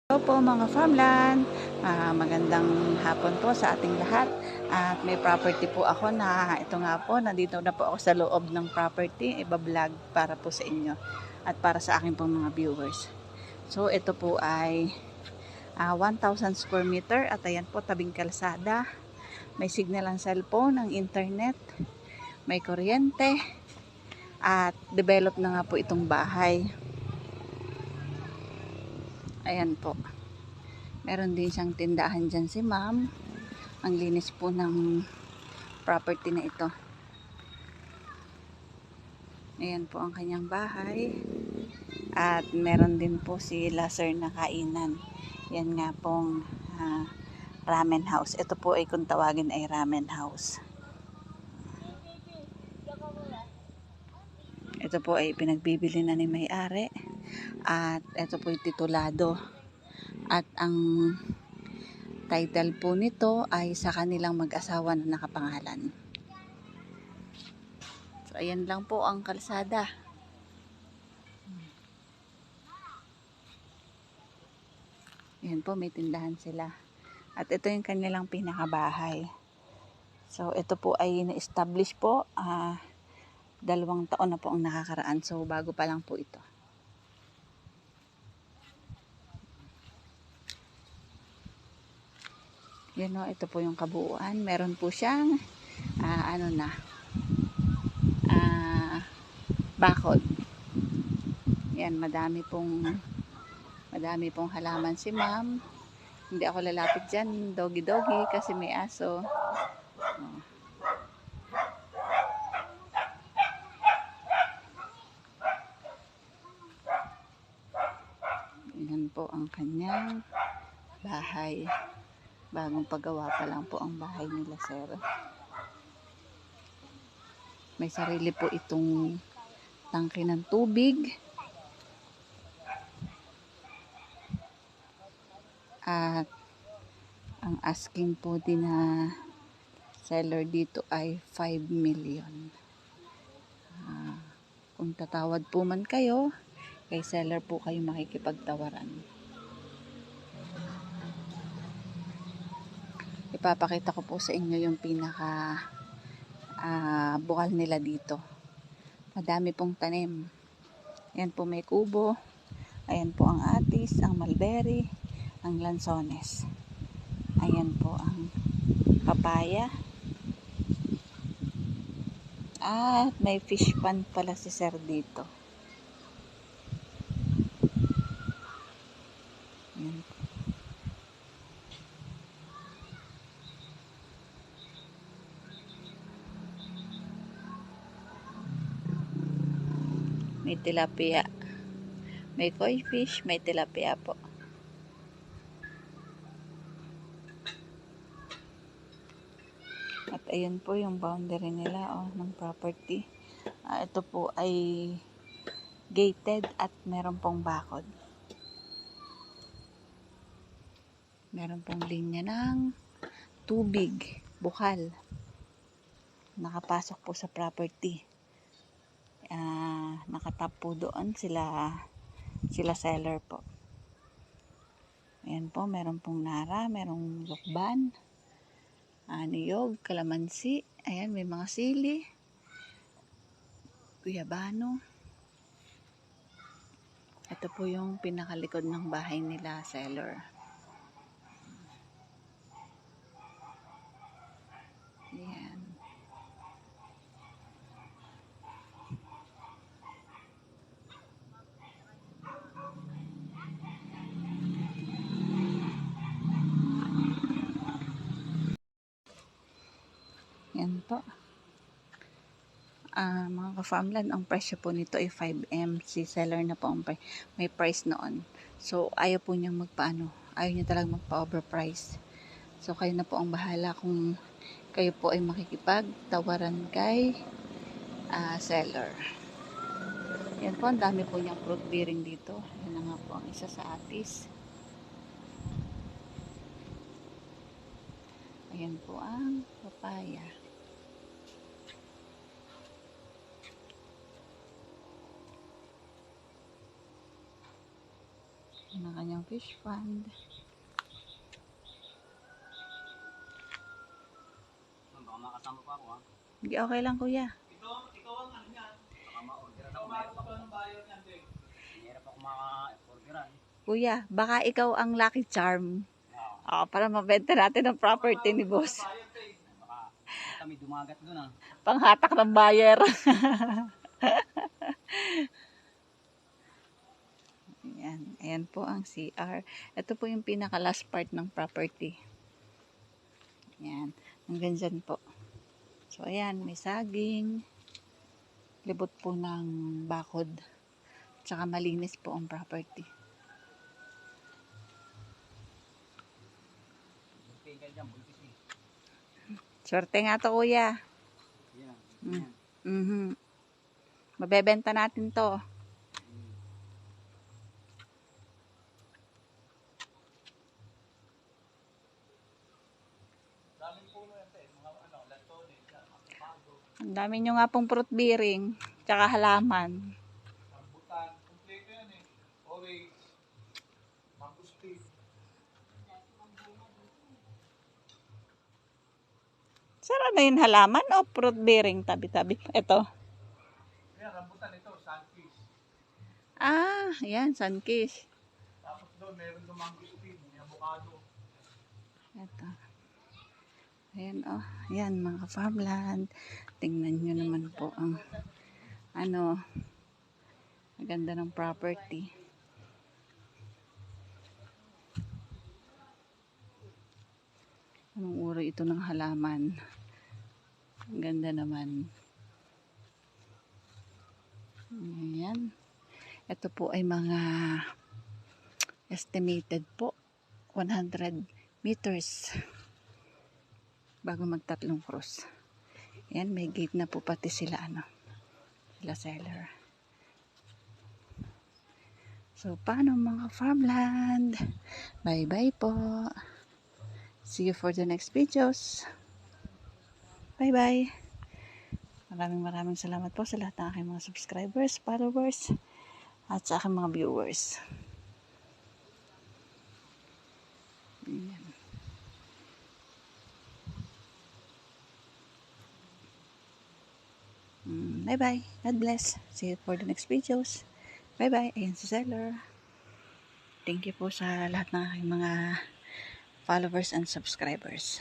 Hello po mga farmland, magandang hapon po sa ating lahat. At may property po ako na ito nga po, nandito na po ako sa loob ng property, iba-vlog para po sa inyo at para sa aking pong mga viewers. So ito po ay 1,000 square meter at ayan po tabing kalsada. May signal ang cellphone, ang internet, may kuryente at develop na nga po itong bahay. Ayan po. Meron din siyang tindahan dyan si ma'am. Ang linis po ng property na ito. Ayan po ang kanyang bahay. At meron din po sila sir na kainan. Yan nga pong ramen house. Ito po ay kung tawagin ay ramen house. Ito po ay pinagbibili na ni may-ari. At ito po ay titulado. At ang title po nito ay sa kanilang mag-asawa na nakapangalan. So, ayan lang po ang kalsada. Ayan po, may tindahan sila. At ito yung kanilang pinakabahay. So, ito po ay na-establish po. 2 taon na po ang nakakaraan. So, bago pa lang po ito. Yan o, ito po yung kabuuan. Meron po siyang bakod. Yan, madami pong halaman si ma'am. Hindi ako lalapit dyan, doggy kasi may aso. Yan po ang kanyang bahay. Bagong paggawa pa lang po ang bahay nila sir. May sarili po itong tangke ng tubig. At ang asking po din na seller dito ay 5 million. Kung tatawad po man kayo, kay seller po kayo makikipagtawaran. Ipapakita ko po sa inyo yung pinaka bukal nila dito. Madami pong tanim. Yan po may kubo. Ayan po ang atis, ang mulberry, ang lansones. Ayan po ang papaya. At may fish pond pala si sir dito. Ayan po. May tilapia. May koi fish, may tilapia po. At ayun po yung boundary nila ng property. Ito po ay gated at meron pong bakod. Meron pong linya ng tubig, bukal. Nakapasok po sa property. Nakatap po doon sila seller po. Ayan po, meron pong nara, merong lukban, niyog, kalamansi. Ayan, may mga sili, guyabano. Ito po yung pinakalikod ng bahay nila seller. Ayan. Yan po. Mga ka-farmland, ang presyo po nito ay 5M. Si seller na po ang may price noon. So, ayaw po niyang ayaw niya talagang magpa-overprice. So, kayo na po ang bahala kung kayo po ay makikipagtawaran kay seller. Yan po, ang dami po niyang fruit bearing dito. Yan na nga po ang isa sa atis. Ayan po ang papaya. Yan ang kanyang fish pond. Baka makasama pa ako ha. Hindi, okay lang kuya. Ikaw ang ano niya. Baka ma-orderan ako. Mahirap ako maka-orderan. Kuya, baka ikaw ang lucky charm. Para mabenta natin ang property ni boss. Baka kami dumagat doon ha. Panghatak ng buyer. Ayan. Ayan po ang CR. Ito po yung pinaka last part ng property. Ayan. Hanggang dyan po. So, ayan. May saging. Libot po ng bakod. Tsaka malinis po ang property. Tinggal dyan, buntis eh. Swerte nga to kuya. Yan. Mabebenta natin to. Ang dami nyo nga pong fruit bearing. Tsaka halaman. Rambutan, kompleto yan eh. Orange, mangustin. Sir, ano yung halaman o fruit bearing? Tabi-tabi. Ito. Yan, rambutan ito, sunfish. Ayan. Sunkiss. Tapos doon, meron doon mangustin, may avocado. Ito. Ayan Ayan mga farmland. Tingnan nyo naman po ang maganda ng property. Anong uri ito ng halaman? Ang ganda naman. Ayan. Ito po ay mga estimated po 100 meters bago magtatlong cross. Ayan, may gate na po pati sila sila seller. So, paano mga farmland? Bye-bye po. See you for the next videos. Bye-bye. Maraming salamat po sa lahat ng aking mga subscribers, followers, at sa aking mga viewers. Ayan. Bye-bye. God bless. See you for the next videos. Bye-bye. Ayan si seller. Thank you po sa lahat ng aking mga followers and subscribers.